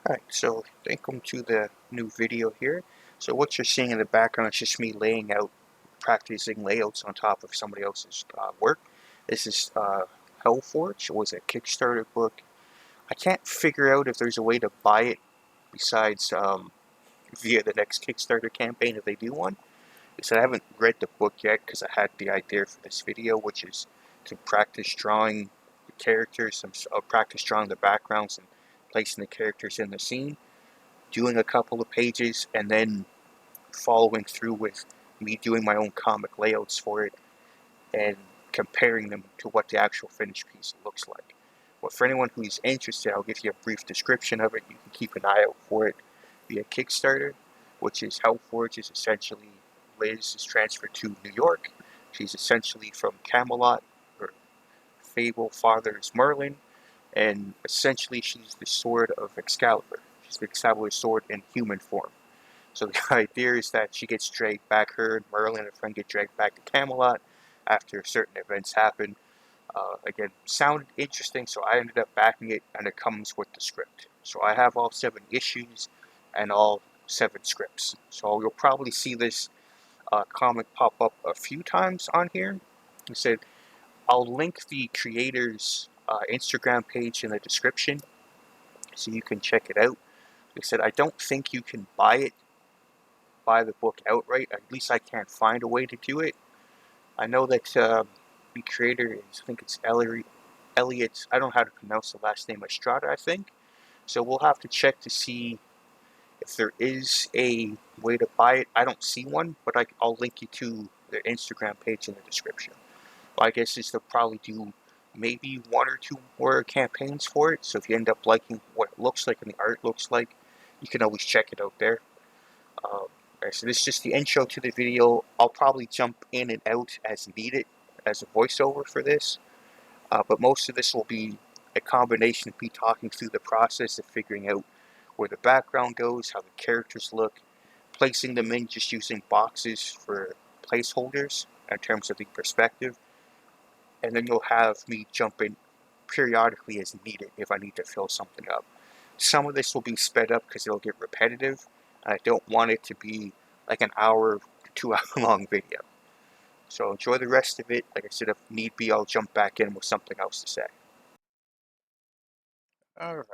Alright, so welcome to the new video here. So what you're seeing in the background is just me laying out, practicing layouts on top of somebody else's work. This is HELLFORGed. It was a Kickstarter book. I can't figure out if there's a way to buy it besides via the next Kickstarter campaign if they do one. So I haven't read the book yet because I had the idea for this video, which is to practice drawing the characters, practice drawing the backgrounds and placing the characters in the scene, doing a couple of pages, and then following through with me doing my own comic layouts for it and comparing them to what the actual finished piece looks like. Well, for anyone who's interested, I'll give you a brief description of it. You can keep an eye out for it via Kickstarter, which is HELLFORGed is essentially Liz is transferred to New York. She's essentially from Camelot. Her fable father is Merlin, and essentially she's the sword of Excalibur. She's Excalibur's sword in human form. So the idea is that she gets dragged back, her and Merlin and her friend get dragged back to Camelot after certain events happen. Again, sounded interesting, so I ended up backing it, and it comes with the script. So I have all 7 issues and all 7 scripts. So you'll probably see this comic pop up a few times on here. I said I'll link the creator's Instagram page in the description so you can check it out. Like I said, I don't think you can buy the book outright. At least I can't find a way to do it. I know that the creator is, I think it's Elliot, I don't know how to pronounce the last name, Estrada, I think. So we'll have to check to see if there is a way to buy it. I don't see one, but I'll link you to their Instagram page in the description. My guess is they'll probably do maybe 1 or 2 more campaigns for it. So if you end up liking what it looks like and the art looks like, you can always check it out there. So this is just the intro to the video. I'll probably jump in and out as needed as a voiceover for this. But most of this will be a combination of me talking through the process of figuring out where the background goes, how the characters look, placing them in just using boxes for placeholders in terms of the perspective, and then you'll have me jump in periodically as needed if I need to fill something up. Some of this will be sped up because it'll get repetitive, and I don't want it to be like an hour to 2 hour long video. So enjoy the rest of it. Like I said, if need be, I'll jump back in with something else to say. Alright,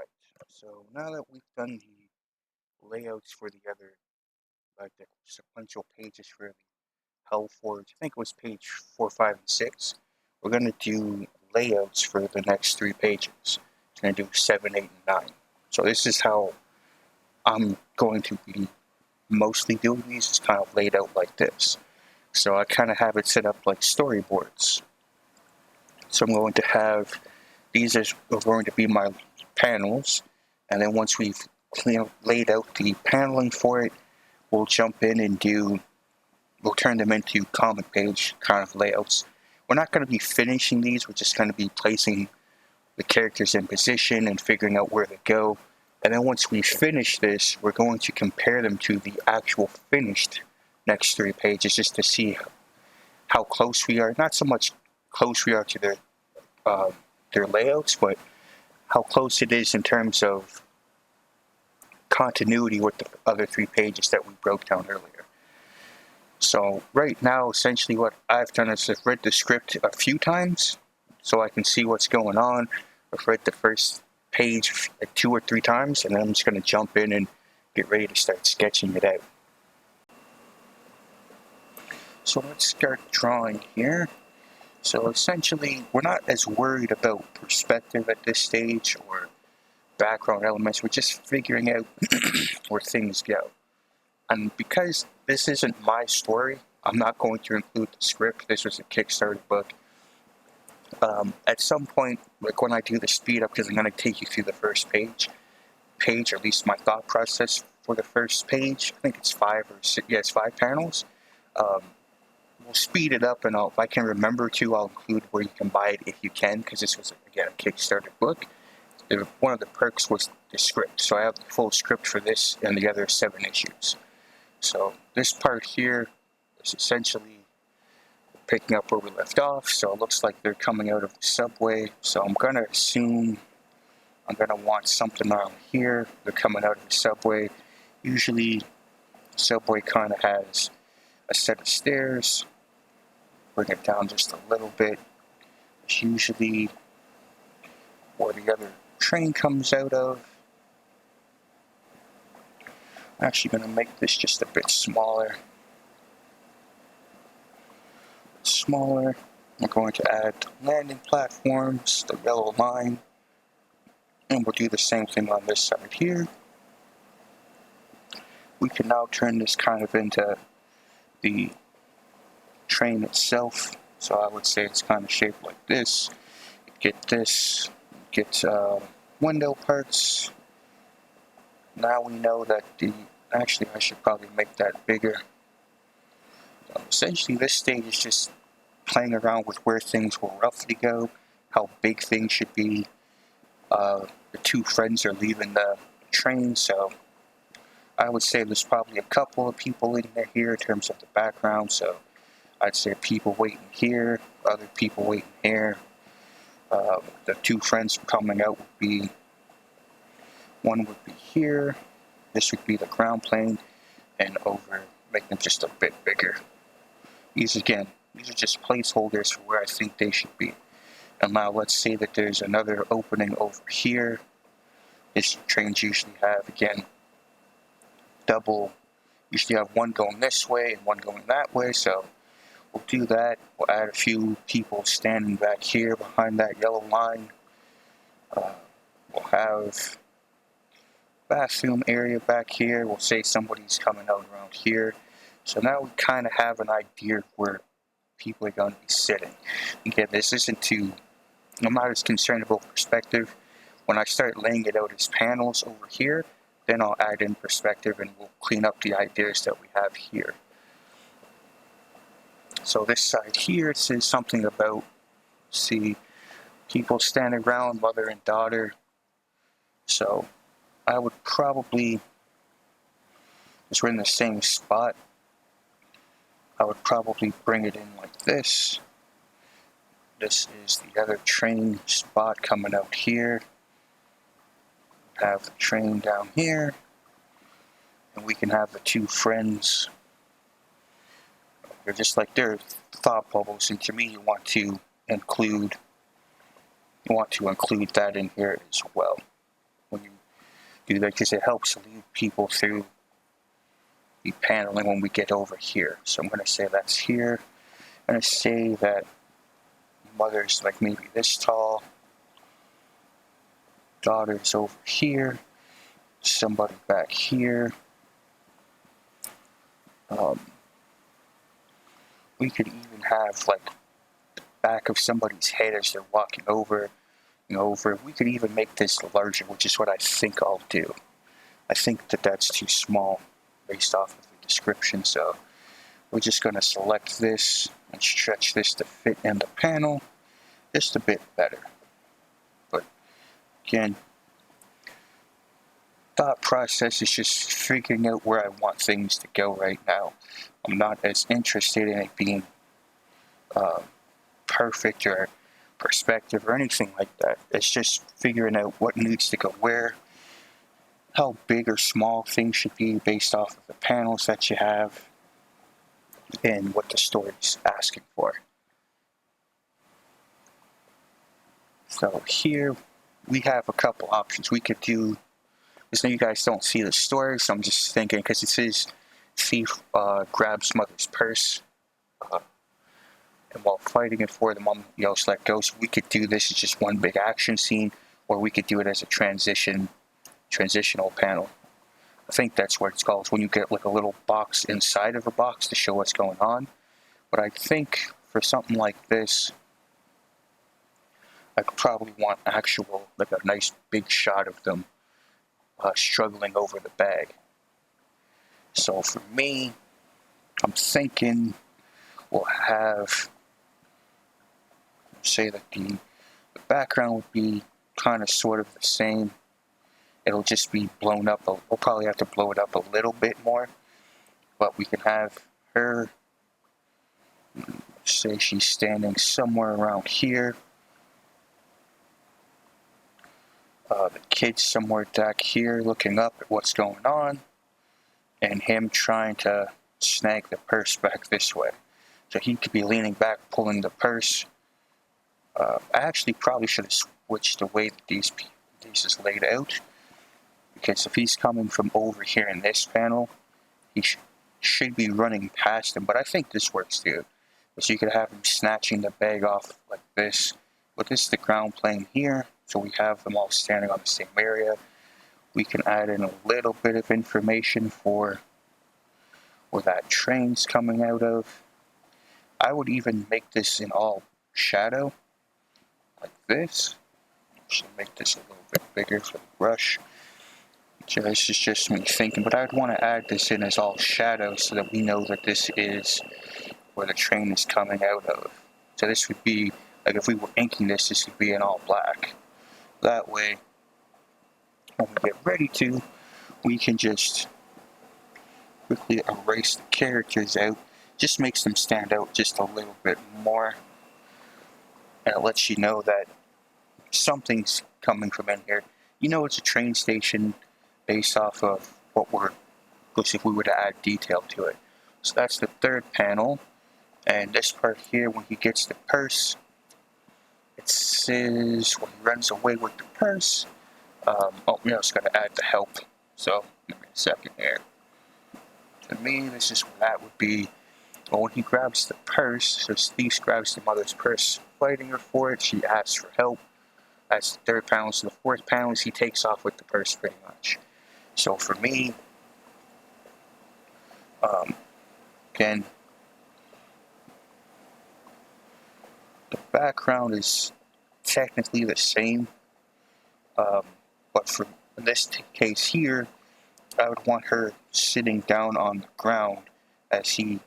so now that we've done the layouts for the other, like the sequential pages for the HELLFORGed, I think it was page 4, 5, and 6, we're going to do layouts for the next 3 pages. We're going to do 7, 8, and 9. So this is how I'm going to be mostly doing these. It's kind of laid out like this. So I kind of have it set up like storyboards. So I'm going to have, these are going to be my panels, and then once we've laid out the paneling for it, we'll jump in and we'll turn them into comic page kind of layouts. We're not going to be finishing these, we're just going to be placing the characters in position and figuring out where to go. And then once we finish this, we're going to compare them to the actual finished next 3 pages just to see how close we are. Not so much close we are to their layouts, but how close it is in terms of continuity with the other 3 pages that we broke down earlier. So right now, essentially what I've done is I've read the script a few times so I can see what's going on. I've read the first page 2 or 3 times, and then I'm just going to jump in and get ready to start sketching it out. So let's start drawing here. So essentially, we're not as worried about perspective at this stage or background elements. We're just figuring out where things go. And because this isn't my story, I'm not going to include the script. This was a Kickstarter book. At some point, like when I do the speed up, because I'm going to take you through the first page, or at least my thought process for the first page. I think it's 5 or 6. Yeah, it's 5 panels. We'll speed it up, and if I can remember to, I'll include where you can buy it if you can, because this was, again, a Kickstarter book. One of the perks was the script, so I have the full script for this and the other 7 issues. So this part here is essentially picking up where we left off. So it looks like they're coming out of the subway. So I'm going to assume I'm going to want something around here. They're coming out of the subway. Usually, the subway kind of has a set of stairs. Bring it down just a little bit. It's usually where the other train comes out of. I'm actually going to make this just a bit smaller. I'm going to add landing platforms, the yellow line, and we'll do the same thing on this side here. We can now turn this kind of into the train itself. So I would say it's kind of shaped like this. Get this, get window parts. Now we know that actually I should probably make that bigger. Essentially this stage is just playing around with where things will roughly go, how big things should be. The two friends are leaving the train, so I would say there's probably a couple of people in here in terms of the background, so I'd say people waiting here, other people waiting here. The two friends coming out would be, one would be here, this would be the ground plane, and over, make them just a bit bigger. These are just placeholders for where I think they should be. And now let's say that there's another opening over here. These trains usually have, again, usually have one going this way and one going that way, so we'll do that. We'll add a few people standing back here behind that yellow line. We'll have bathroom area back here. We'll say somebody's coming out around here. So now we kind of have an idea of where people are going to be sitting. Again, I'm not as concerned about perspective. When I start laying it out as panels over here, then I'll add in perspective and we'll clean up the ideas that we have here. So this side here, it says something about, see, people standing around, mother and daughter. So I would probably, because we're in the same spot, I would probably bring it in like this. This is the other train spot coming out here. Have the train down here. And we can have the two friends. They're just like they're thought bubbles, and to me you want to include that in here as well when you do that, because it helps lead people through the paneling when we get over here. So I'm going to say that's here. I'm going to say that mother's like maybe this tall, daughter's over here, somebody back here. We could even have like the back of somebody's head as they're walking over. We could even make this larger, which is what I think I'll do. I think that that's too small based off of the description, so we're just going to select this and stretch this to fit in the panel just a bit better. But again, thought process is just figuring out where I want things to go right now. I'm not as interested in it being perfect or perspective or anything like that. It's just figuring out what needs to go where, how big or small things should be based off of the panels that you have, and what the story's asking for. So here we have a couple options. We could do, because now you guys don't see the story, so I'm just thinking, because it says thief grabs mother's purse, and while fighting it for the mom yells let go. So we could do this as just one big action scene, or we could do it as a transitional panel. I think that's what it's called. It's when you get like a little box inside of a box to show what's going on. But I think for something like this, I could probably want actual, like a nice big shot of them struggling over the bag. So for me, I'm thinking we'll have, say that the background would be kind of sort of the same. It'll just be blown up. We'll probably have to blow it up a little bit more. But we can have her, say she's standing somewhere around here. The kid somewhere back here looking up at what's going on, and him trying to snag the purse back this way. So he could be leaning back, pulling the purse. I actually probably should have switched the way that these is laid out, because if he's coming from over here in this panel, he should be running past him. But I think this works too. So you could have him snatching the bag off like this. But this is the ground plane here, so we have them all standing on the same area. We can add in a little bit of information for where that train's coming out of. I would even make this in all shadow, like this. Should make this a little bit bigger for the brush. So this is just me thinking, but I'd want to add this in as all shadow so that we know that this is where the train is coming out of. So this would be, like if we were inking this, this would be in all black. That way, when we get ready to, we can just quickly erase the characters out. Just makes them stand out just a little bit more. And it lets you know that something's coming from in here. You know it's a train station based off of what we're, if we were to add detail to it. So that's the third panel. And this part here, when he gets the purse, it says when he runs away with the purse. We also got to add the help. So give me a second here. To me, this is what that would be. Well, when he grabs the purse, so Steve grabs the mother's purse, fighting her for it. She asks for help. That's the third panel. So the fourth panel is he takes off with the purse, pretty much. So for me, again, the background is technically the same, but for this case here, I would want her sitting down on the ground as he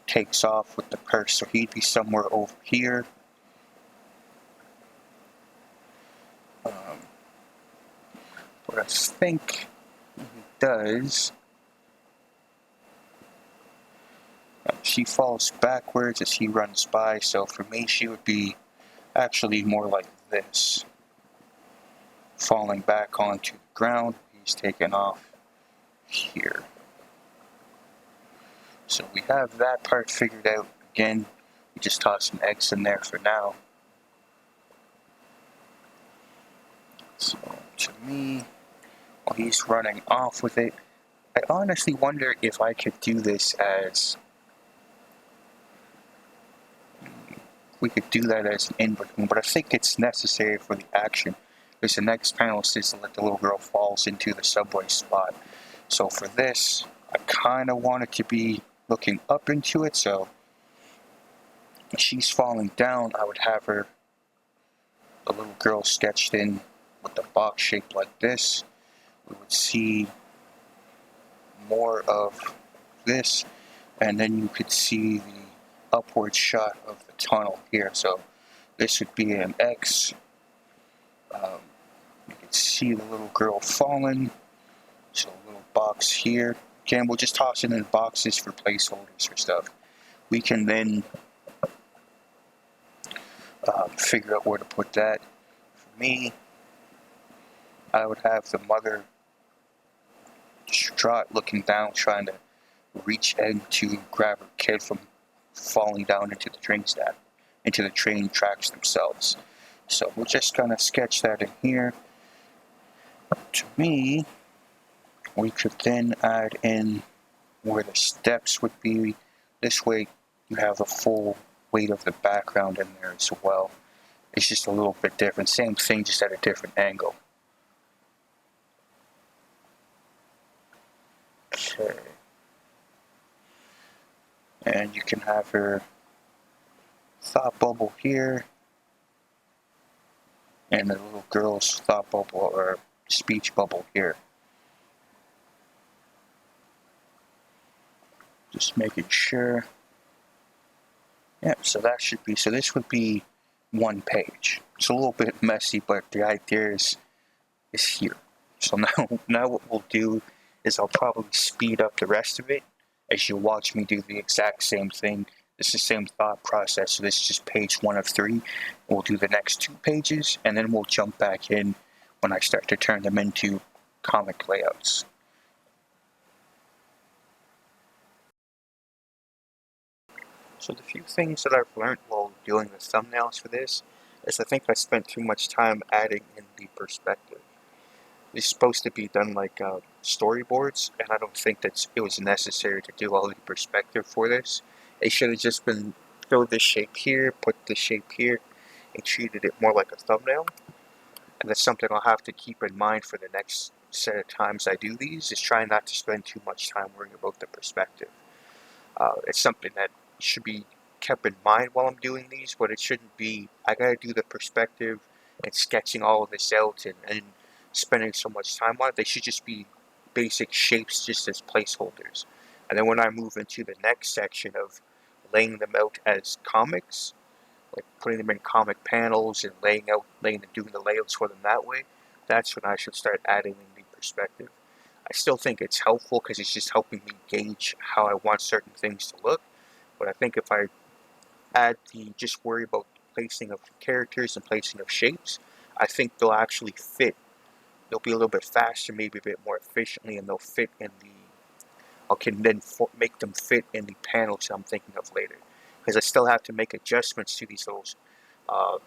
takes off with the purse. So he'd be somewhere over here. What I think he does, she falls backwards as he runs by, so for me she would be actually more like this, falling back onto the ground. He's taken off here. So we have that part figured out. Again, we just toss some X in there for now. So to me, while he's running off with it, I honestly wonder if I could do this as, we could do that as an in-between, but I think it's necessary for the action, because the next panel says that the little girl falls into the subway spot. So for this, I kind of want it to be looking up into it, so she's falling down, I would have her, the little girl sketched in with the box shape like this. We would see more of this, and then you could see the upward shot of the tunnel here. So this would be an X. You can see the little girl falling. So a little box here. Again, we'll just toss it in boxes for placeholders for stuff. We can then figure out where to put that. For me, I would have the mother distraught, looking down, trying to reach in to grab her kid from falling down into the train stack, into the train tracks themselves. So we're just gonna sketch that in here. To me, we could then add in where the steps would be. This way you have the full weight of the background in there as well. It's just a little bit different. Same thing, just at a different angle. Okay. And you can have her thought bubble here, and the little girl's thought bubble or speech bubble here. Just making sure. Yep, so that should be, so this would be one page. It's a little bit messy, but the idea is here. So now what we'll do is I'll probably speed up the rest of it as you watch me do the exact same thing. It's the same thought process, so this is just page 1 of 3. We'll do the next 2 pages, and then we'll jump back in when I start to turn them into comic layouts. So the few things that I've learned while doing the thumbnails for this is I think I spent too much time adding in the perspective. It's supposed to be done like storyboards, and I don't think that it was necessary to do all the perspective for this. It should have just been throw this shape here, put this shape here, and treated it more like a thumbnail. And that's something I'll have to keep in mind for the next set of times I do these, is try not to spend too much time worrying about the perspective. It's something that should be kept in mind while I'm doing these, but it shouldn't be, I gotta do the perspective and sketching all of this out and spending so much time on it. They should just be basic shapes just as placeholders. And then when I move into the next section of laying them out as comics, like putting them in comic panels and doing the layouts for them that way, that's when I should start adding in the perspective. I still think it's helpful because it's just helping me gauge how I want certain things to look. But I think if I just worry about placing of characters and placing of shapes, I think they'll actually fit. They'll be a little bit faster, maybe a bit more efficiently, and they'll fit in the. I can then make them fit in the panels I'm thinking of later. Because I still have to make adjustments to these little uh,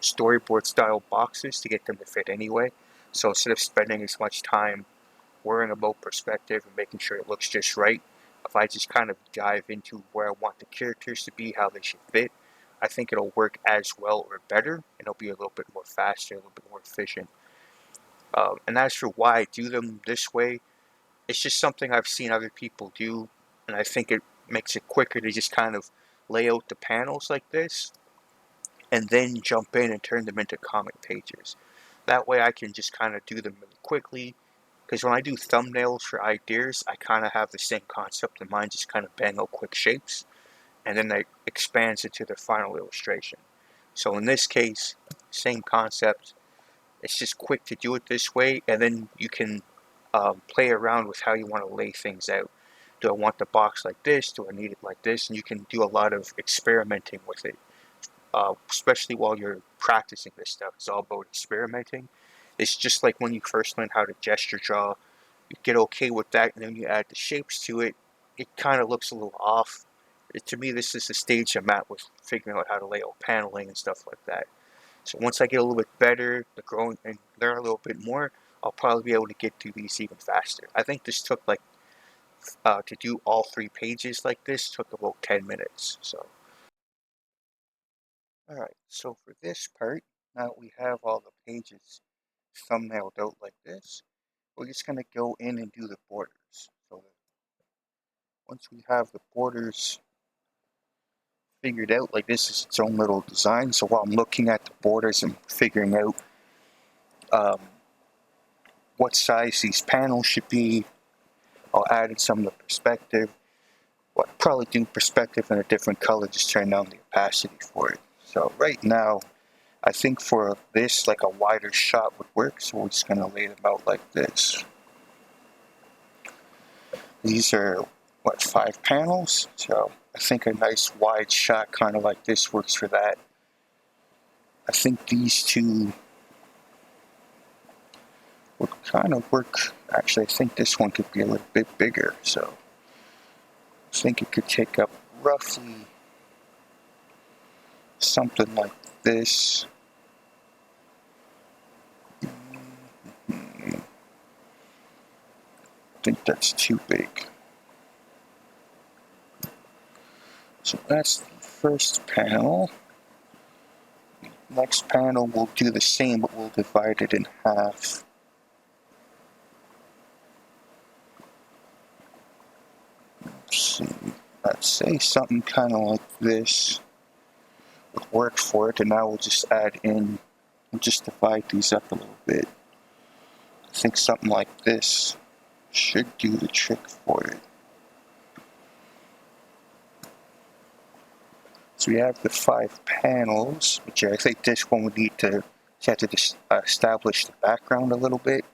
storyboard style boxes to get them to fit anyway. So instead of spending as much time worrying about perspective and making sure it looks just right, if I just kind of dive into where I want the characters to be, how they should fit, I think it'll work as well or better, and it'll be a little bit more faster, a little bit more efficient. And as for why I do them this way, it's just something I've seen other people do, and I think it makes it quicker to just kind of lay out the panels like this, and then jump in and turn them into comic pages. That way I can just kind of do them really quickly, because when I do thumbnails for ideas, I kind of have the same concept in mind, just kind of bang out quick shapes, and then that expands into the final illustration. So in this case, same concept, it's just quick to do it this way, and then you can play around with how you want to lay things out. Do I want the box like this? Do I need it like this? And you can do a lot of experimenting with it, especially while you're practicing this stuff. It's all about experimenting. It's just like when you first learn how to gesture draw, you get okay with that, and then you add the shapes to it. It kind of looks a little off. To me, this is the stage I'm at with figuring out how to lay out paneling and stuff like that. So once I get a little bit better, the growing and learn a little bit more, I'll probably be able to get through these even faster. I think this took like to do all 3 pages like this took about 10 minutes. So, all right. So for this part, now that we have all the pages thumbnailed out like this, we're just gonna go in and do the borders. So once we have the borders figured out, like this is its own little design. So while I'm looking at the borders and figuring out um, what size these panels should be, I'll add in some of the perspective. Well, I'll probably do perspective in a different color, just turn down the opacity for it. So right now, I think for this, like a wider shot would work, so we're just gonna lay them out like this. These are, what, 5 panels? So I think a nice wide shot kind of like this works for that. I think these two would kind of work. Actually, I think this one could be a little bit bigger, so I think it could take up roughly something like this. I think that's too big. So that's the first panel. Next panel we'll do the same, but we'll divide it in half. Let's see. Let's say something kind of like this would work for it, and now we'll just add in and just divide these up a little bit. I think something like this should do the trick for it. So we have the 5 panels, which I think this one would need to have to establish the background a little bit.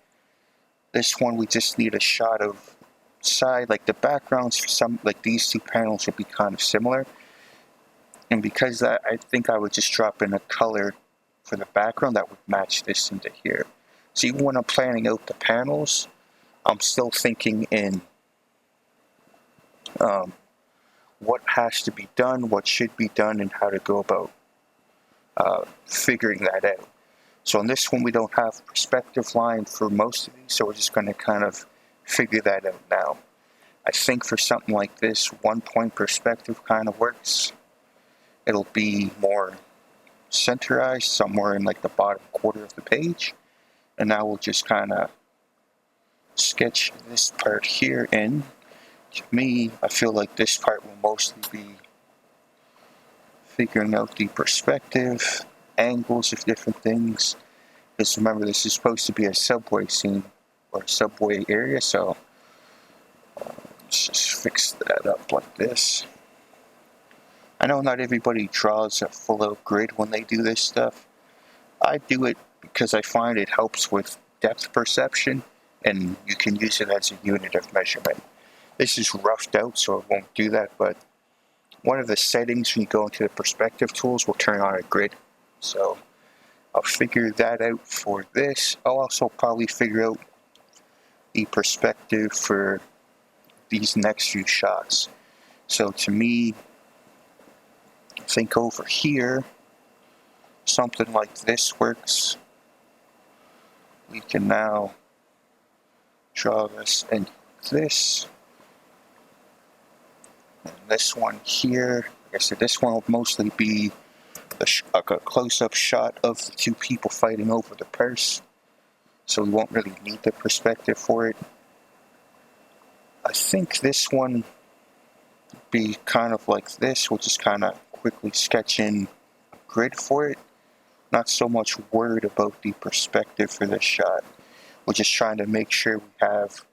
This one we just need a shot of side, like the backgrounds for some, like these 2 panels would be kind of similar. And because I think I would just drop in a color for the background that would match this into here. So even when I'm planning out the panels, I'm still thinking in what has to be done, what should be done, and how to go about figuring that out. So on this one, we don't have perspective line for most of these, so we're just going to kind of figure that out now. I think for something like this, 1 point perspective kind of works. It'll be more centerized somewhere in like the bottom quarter of the page. And now we'll just kind of sketch this part here in. To me, I feel like this part will mostly be figuring out the perspective, angles of different things. Because remember, this is supposed to be a subway scene or a subway area, so let's just fix that up like this. I know not everybody draws a full-out grid when they do this stuff. I do it because I find it helps with depth perception, and you can use it as a unit of measurement. This is roughed out, so it won't do that, but one of the settings when you go into the perspective tools will turn on a grid. So I'll figure that out for this. I'll also probably figure out the perspective for these next few shots. So to me, think over here, something like this works. We can now draw this and this. And this one here, like I said, this one will mostly be a close-up shot of the two people fighting over the purse. So we won't really need the perspective for it. I think this one would be kind of like this. We'll just kind of quickly sketch in a grid for it. Not so much worried about the perspective for this shot. We're just trying to make sure we have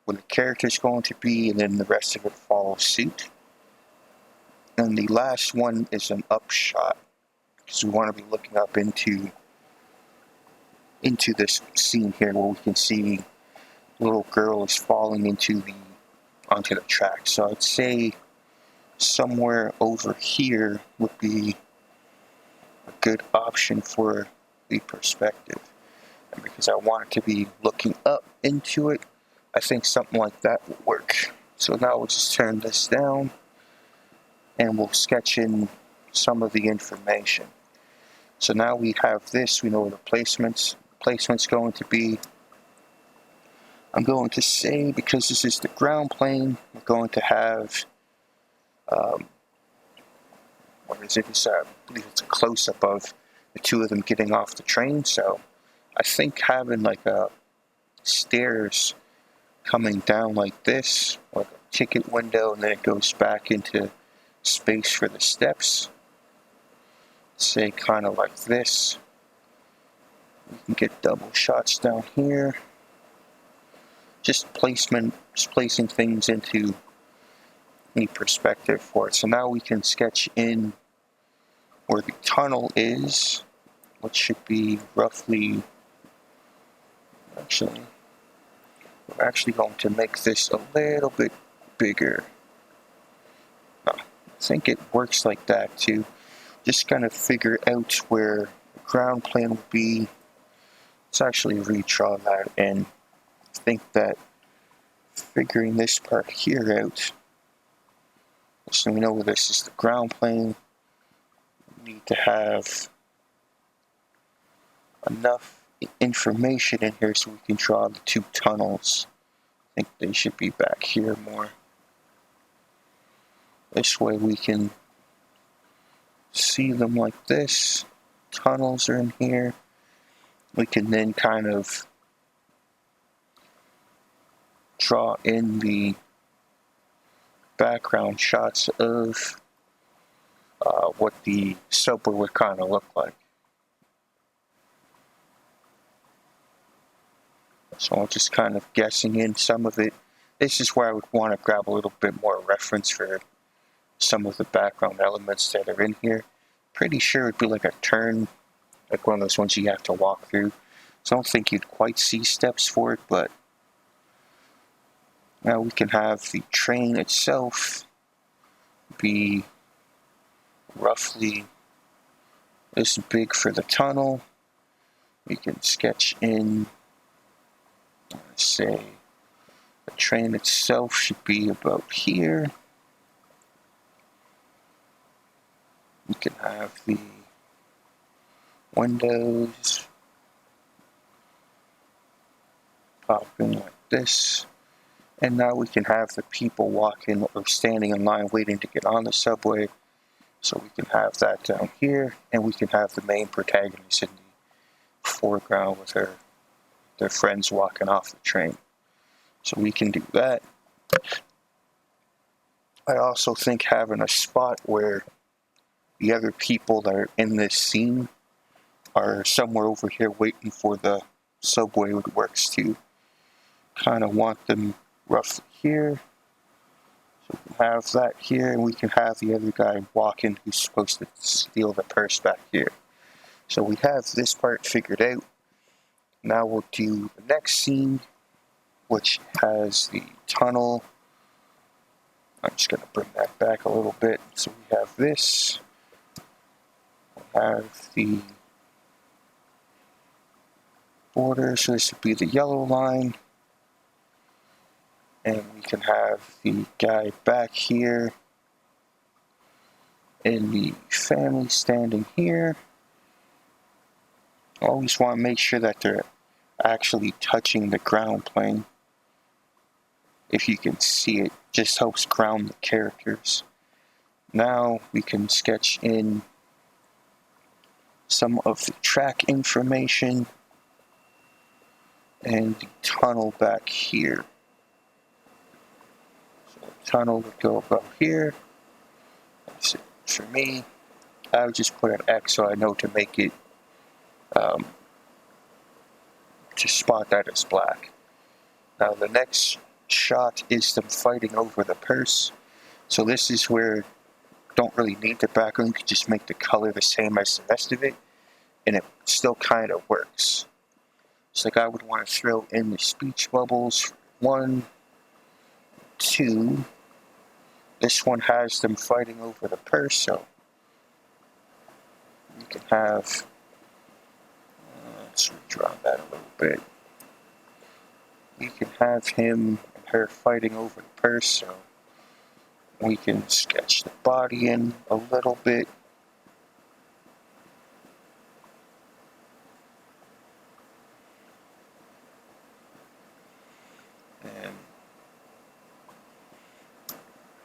where the character's going to be, and then the rest of it follows suit. And the last one is an up shot, because we want to be looking up into this scene here where we can see the little girl is falling onto the track. So I'd say somewhere over here would be a good option for the perspective. And because I want it to be looking up into it, I think something like that will work. So now we'll just turn this down and we'll sketch in some of the information. So now we have this, we know where the placement's going to be. I'm going to say, because this is the ground plane, we're going to have, what is it? I believe it's a close-up of the two of them getting off the train. So I think having like a stairs coming down like this, like a ticket window, and then it goes back into space for the steps. Say kind of like this. We can get double shots down here. Just placing things into any perspective for it. So now we can sketch in where the tunnel is, which should be roughly, we're actually going to make this a little bit bigger. I think it works like that too. Just kind of figure out where the ground plane will be. Let's actually redraw that, and I think that figuring this part here out, so we know where this is the ground plane, we need to have enough information in here so we can draw the two tunnels. I think they should be back here more. This way we can see them like this. Tunnels are in here. We can then kind of draw in the background shots of what the subway would kind of look like. So I'm just kind of guessing in some of it. This is where I would want to grab a little bit more reference for some of the background elements that are in here. Pretty sure it'd be like a turn, like one of those ones you have to walk through. So I don't think you'd quite see steps for it, but now we can have the train itself be roughly this big for the tunnel. We can sketch in Let's say the train itself should be about here. We can have the windows popping like this. And now we can have the people walking or standing in line waiting to get on the subway. So we can have that down here, and we can have the main protagonist in the foreground with their friends walking off the train. So we can do that. I also think having a spot where the other people that are in this scene are somewhere over here waiting for the subway works too. Kind of want them roughly here. So we can have that here, and we can have the other guy walking who's supposed to steal the purse back here. So we have this part figured out. Now we'll do the next scene, which has the tunnel. I'm just going to bring that back a little bit. So we have this. We'll have the border, so this would be the yellow line. And we can have the guy back here and the family standing here. Always want to make sure that they're actually touching the ground plane. If you can see it, just helps ground the characters. Now we can sketch in some of the track information and the tunnel back here. So the tunnel would go about here. That's it for me. I would just put an X so I know to make it to spot that as black. Now the next shot is them fighting over the purse. So this is where you don't really need the background. You can just make the color the same as the rest of it, and it still kind of works. It's like I would want to throw in the speech bubbles. 1, 2. This one has them fighting over the purse, so you can have, let's redraw that a little bit. You can have him and her fighting over the purse, so we can sketch the body in a little bit. And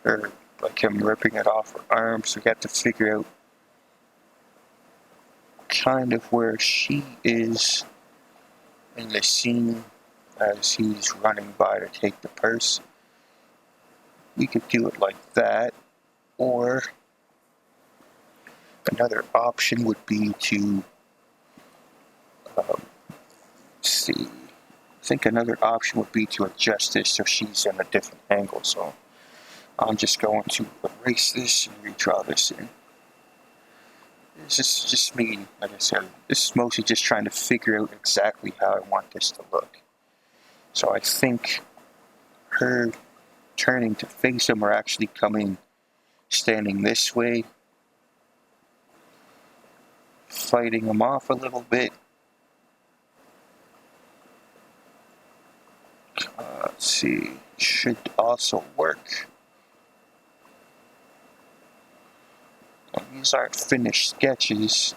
her, like him ripping it off her arm, so we got to figure out kind of where she is in the scene as he's running by to take the purse. We could do it like that, or another option would be to see. I think another option would be to adjust this so she's in a different angle. So I'm just going to erase this and redraw this in. This is just me, like I said, this is mostly just trying to figure out exactly how I want this to look. So I think her turning to face him or actually coming, standing this way, fighting him off a little bit. Let's see, should also work. These aren't finished sketches.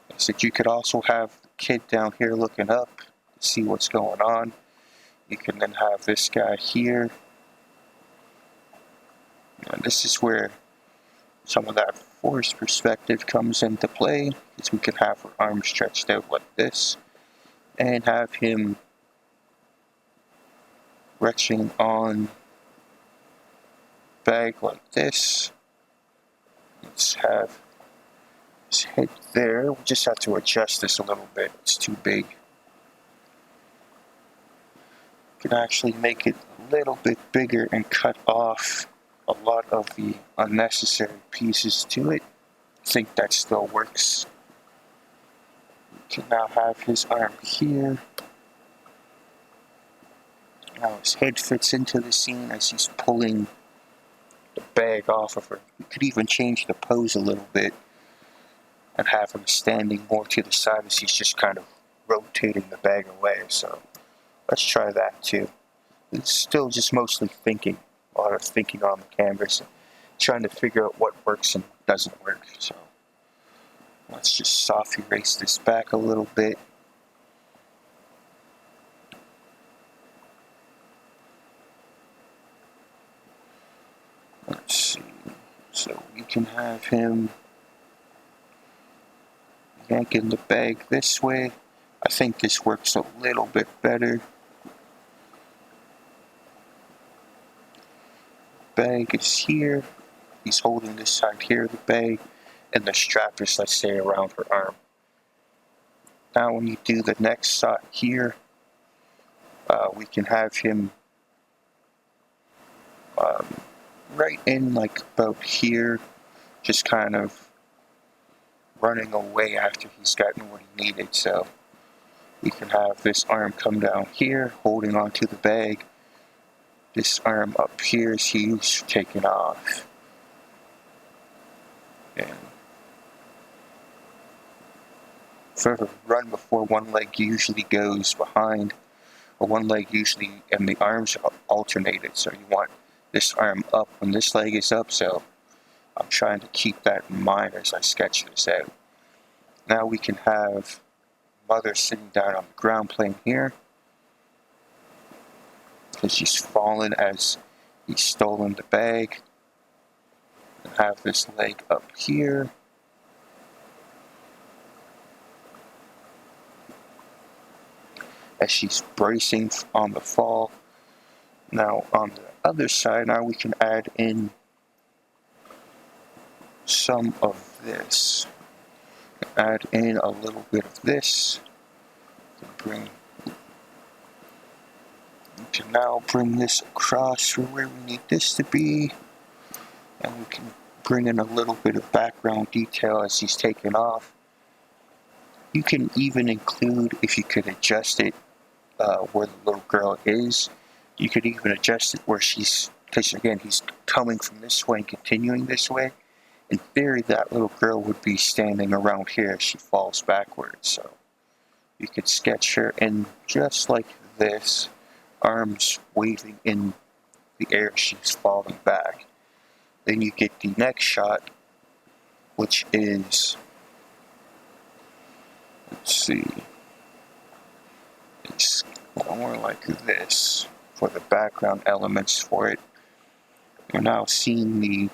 I said you could also have the kid down here looking up to see what's going on. You can then have this guy here. And this is where some of that forced perspective comes into play, because we can have her arms stretched out like this and have him retching on bag like this. Let's have his head there. We just have to adjust this a little bit. It's too big. We can actually make it a little bit bigger and cut off a lot of the unnecessary pieces to it. I think that still works. We can now have his arm here. Now his head fits into the scene as he's pulling the bag off of her. We could even change the pose a little bit and have him standing more to the side as he's just kind of rotating the bag away. So Let's try that too. It's still just mostly thinking, a lot of thinking on the canvas, trying to figure out what works and doesn't work. So let's just soft erase this back a little bit. Let's see. So we can have him yanking the bag this way. I think this works a little bit better. Bag is here. He's holding this side here of the bag, and the strap is, let's say, around her arm. Now when you do the next shot here, we can have him right in like about here, just kind of running away after he's gotten what he needed. So we can have this arm come down here, holding onto the bag. This arm up here is he's taking off. And for a run before, one leg usually goes behind, or one leg usually, and the arms are alternated. So you want this arm up when this leg is up. So I'm trying to keep that in mind as I sketch this out. Now we can have mother sitting down on the ground playing here, because she's fallen as he's stolen the bag. And have this leg up here. As she's bracing on the fall. Now on the other side, now we can add in some of this. Add in a little bit of this. We can now bring this across for where we need this to be. And we can bring in a little bit of background detail as he's taken off. You can even include, if you could adjust it where the little girl is, you could even adjust it where she's, because again, he's coming from this way and continuing this way. In theory, that little girl would be standing around here as she falls backwards. So you could sketch her in just like this, arms waving in the air, she's falling back. Then you get the next shot, which is, let's see, it's more like this for the background elements for it. We're now seeing the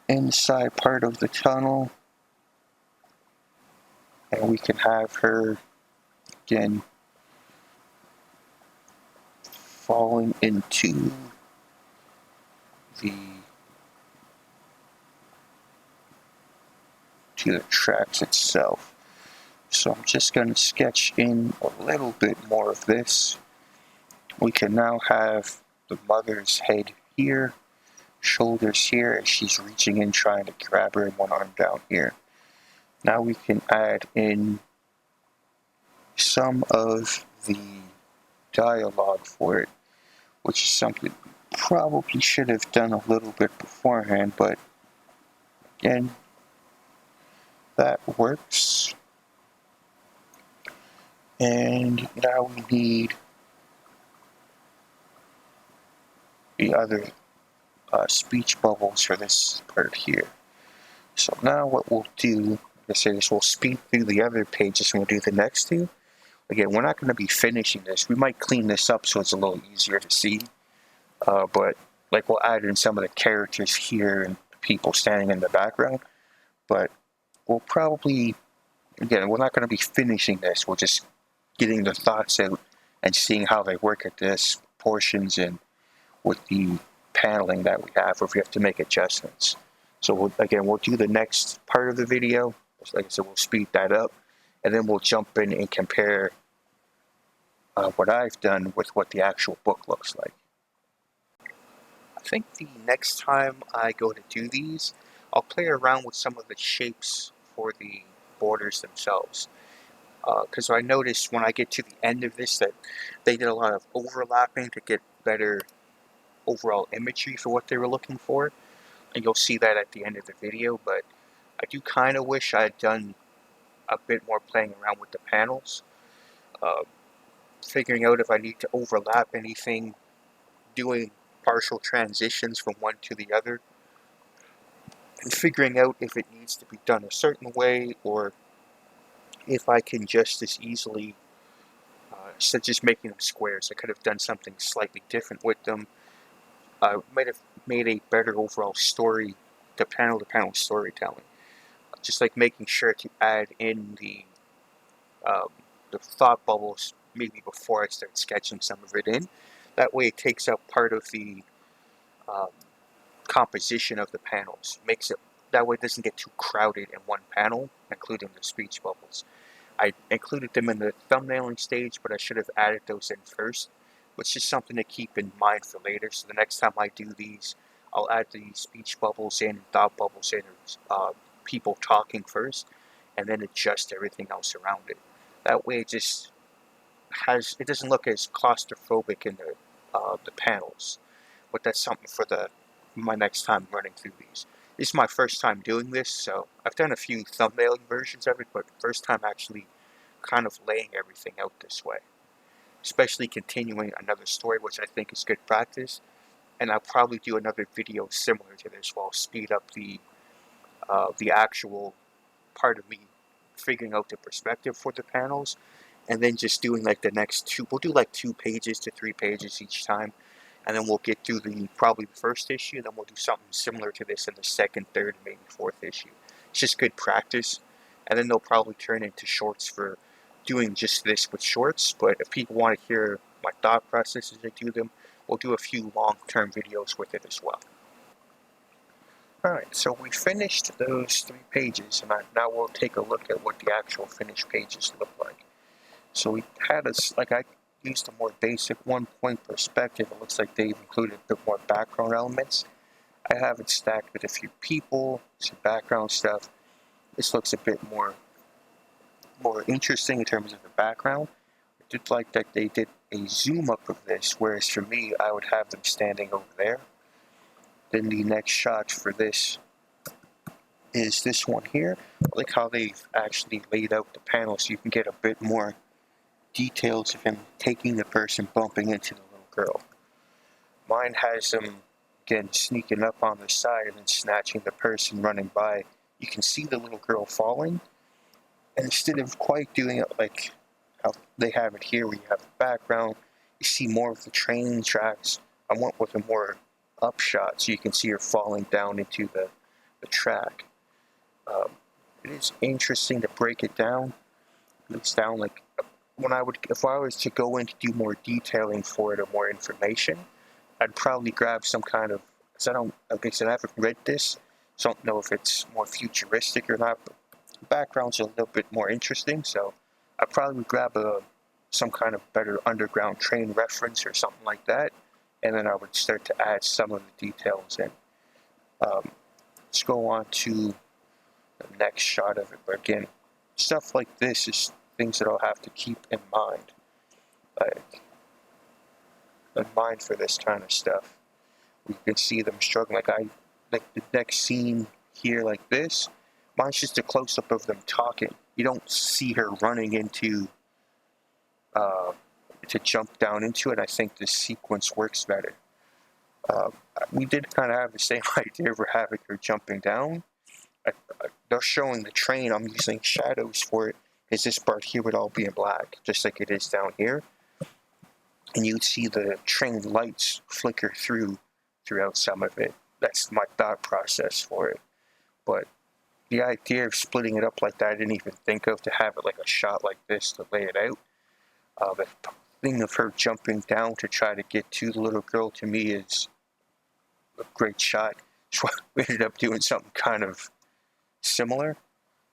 inside part of the tunnel, and we can have her again falling into the tracks itself. So I'm just going to sketch in a little bit more of this. We can now have the mother's head here, shoulders here, as she's reaching in trying to grab her, and one arm down here. Now we can add in some of the dialogue for it, which is something we probably should have done a little bit beforehand, but again, that works. And now we need the other speech bubbles for this part here. So now what we'll do, like I said, is we'll speed through the other pages and we'll do the next two. Again, we're not going to be finishing this. We might clean this up so it's a little easier to see. But like we'll add in some of the characters here and people standing in the background. But we'll probably, again, we're not going to be finishing this. We're just getting the thoughts out and seeing how they work at this portions and with the paneling that we have, or if we have to make adjustments. So we'll do the next part of the video. Like I said, we'll speed that up, and then we'll jump in and compare what I've done with what the actual book looks like. I think the next time I go to do these, I'll play around with some of the shapes for the borders themselves. Because I noticed when I get to the end of this that they did a lot of overlapping to get better overall imagery for what they were looking for. And you'll see that at the end of the video, but I do kind of wish I had done a bit more playing around with the panels. figuring out if I need to overlap anything, doing partial transitions from one to the other, and figuring out if it needs to be done a certain way or if I can just as easily, instead of just making them squares, I could have done something slightly different with them. I might have made a better overall story, the panel-to-panel storytelling. Just like making sure to add in um, the thought bubbles maybe before I start sketching some of it in. That way it takes out part of the um, composition of the panels. Makes it that way it doesn't get too crowded in one panel, including the speech bubbles. I included them in the thumbnailing stage, but I should have added those in first, which is something to keep in mind for later. So the next time I do these, I'll add the speech bubbles in, thought bubbles in, people talking first, and then adjust everything else around it. That way, it doesn't look as claustrophobic in the panels. But that's something for my next time running through these. This is my first time doing this, so I've done a few thumbnailing versions of it, but first time actually kind of laying everything out this way. Especially continuing another story, which I think is good practice. And I'll probably do another video similar to this where I'll speed up the actual part of me figuring out the perspective for the panels, and then just doing like the next two. We'll do like 2 pages to 3 pages each time, and then we'll get through probably the first issue, and then we'll do something similar to this in the second, third, maybe fourth issue. It's just good practice, and then they'll probably turn into shorts for doing just this with shorts. But if people want to hear my thought process as I do them, we'll do a few long-term videos with it as well. Alright, so we finished those 3 pages, and now we'll take a look at what the actual finished pages look like. So we had I used a more basic 1-point perspective. It looks like they've included a bit more background elements. I have it stacked with a few people, some background stuff. This looks a bit more interesting in terms of the background. I did like that they did a zoom up of this, whereas for me, I would have them standing over there. Then the next shot for this is this one here. I like how they've actually laid out the panel so you can get a bit more details of him taking the person bumping into the little girl. Mine has him, again, sneaking up on the side and then snatching the person running by. You can see the little girl falling, and instead of quite doing it like how they have it here, where you have the background, you see more of the train tracks. I went with a more upshot so you can see her falling down into the track. It is interesting to break it down. It's down like if I was to go in to do more detailing for it or more information, I'd probably grab some kind of, because like I said, I haven't read this, so I don't know if it's more futuristic or not, but the background's a little bit more interesting, so I'd probably grab some kind of better underground train reference or something like that, and then I would start to add some of the details in. Let's go on to the next shot of it, but again, stuff like this is things that I'll have to keep in mind. For this kind of stuff. You can see them struggling. Like the next scene here, like this. Mine's just a close up of them talking. You don't see her running into to jump down into it. I think this sequence works better. We did kind of have the same idea for having her jumping down. They're showing the train. I'm using shadows for it, because this part here would all be in black, just like it is down here. And you'd see the train lights flicker throughout some of it. That's my thought process for it. But the idea of splitting it up like that, I didn't even think of, to have it like a shot like this to lay it out. The thing of her jumping down to try to get to the little girl, to me, is a great shot. So we ended up doing something kind of similar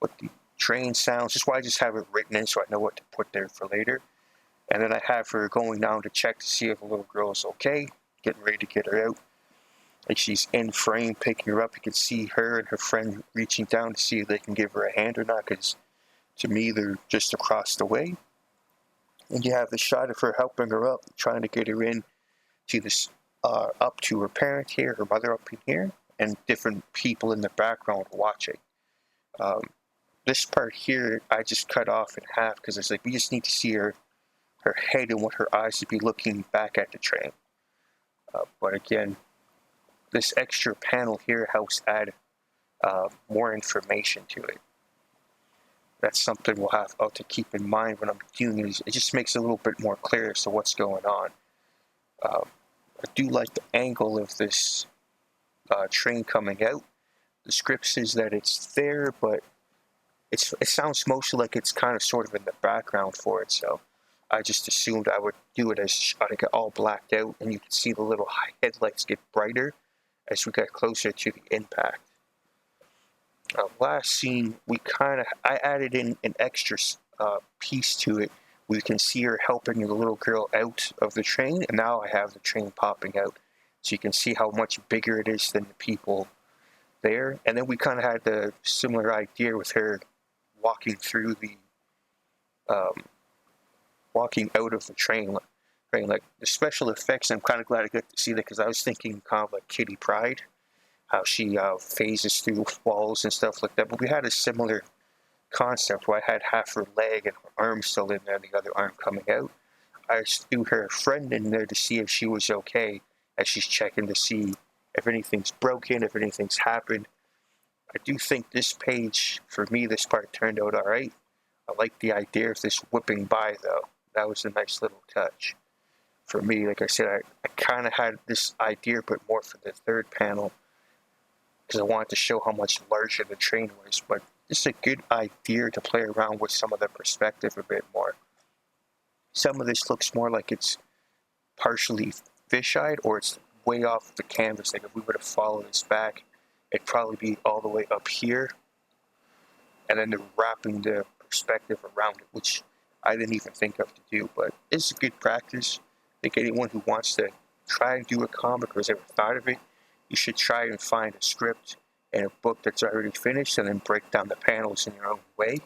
with the train sounds. That's why I just have it written in so I know what to put there for later. And then I have her going down to check to see if the little girl is okay, getting ready to get her out. Like, she's in frame picking her up. You can see her and her friend reaching down to see if they can give her a hand or not, because to me they're just across the way. And you have the shot of her helping her up, trying to get her in to this up to her parent here, her mother up in here, and different people in the background watching. This part here I just cut off in half because it's like we just need to see her her head and what her eyes would be looking back at the train. But again, this extra panel here helps add more information to it. That's something we'll have to keep in mind when I'm doing these. It just makes it a little bit more clear as to what's going on. I do like the angle of this train coming out. The script says that it's there, but it sounds mostly like it's kind of sort of in the background for it, so I just assumed I would do it as I get all blacked out, and you can see the little headlights get brighter as we get closer to the impact. Last scene, I added in an extra piece to it. We can see her helping the little girl out of the train, and now I have the train popping out, so you can see how much bigger it is than the people there. And then we kind of had the similar idea with her walking through the walking out of the train. Like the special effects, I'm kind of glad I got to see that, because I was thinking kind of like Kitty Pryde, how she phases through walls and stuff like that. But we had a similar concept where I had half her leg and her arm still in there, and the other arm coming out. I threw her friend in there to see if she was okay, as she's checking to see if anything's broken, if anything's happened. I do think this page, for me, this part turned out alright. I like the idea of this whipping by, though. That was a nice little touch. For me, like I said, I kind of had this idea, but more for the third panel, because I wanted to show how much larger the train was. But this is a good idea to play around with some of the perspective a bit more. Some of this looks more like it's partially fisheyed, or it's way off the canvas. Like if we were to follow this back, it'd probably be all the way up here, and then they're wrapping the perspective around it, which I didn't even think of to do. But it's a good practice. I think anyone who wants to try and do a comic or has ever thought of it, you should try and find a script and a book that's already finished, and then break down the panels in your own way.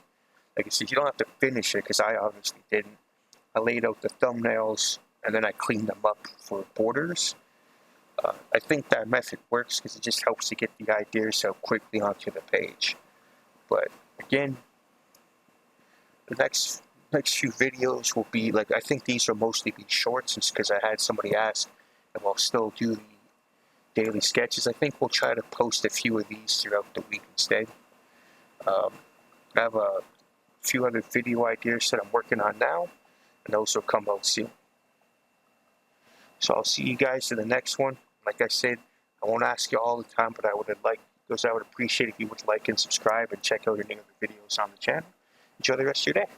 Like I said, you don't have to finish it, because I obviously didn't. I laid out the thumbnails, and then I cleaned them up for borders. I think that method works, because it just helps to get the ideas out quickly onto the page. But again, the next few videos will be, like, I think these will mostly be shorts, because I had somebody ask if I'll still do the daily sketches. I think we'll try to post a few of these throughout the week instead. I have a few other video ideas that I'm working on now, and those will come out soon. So I'll see you guys in the next one. Like I said, I won't ask you all the time, but I would appreciate if you would like and subscribe and check out any other videos on the channel. Enjoy the rest of your day.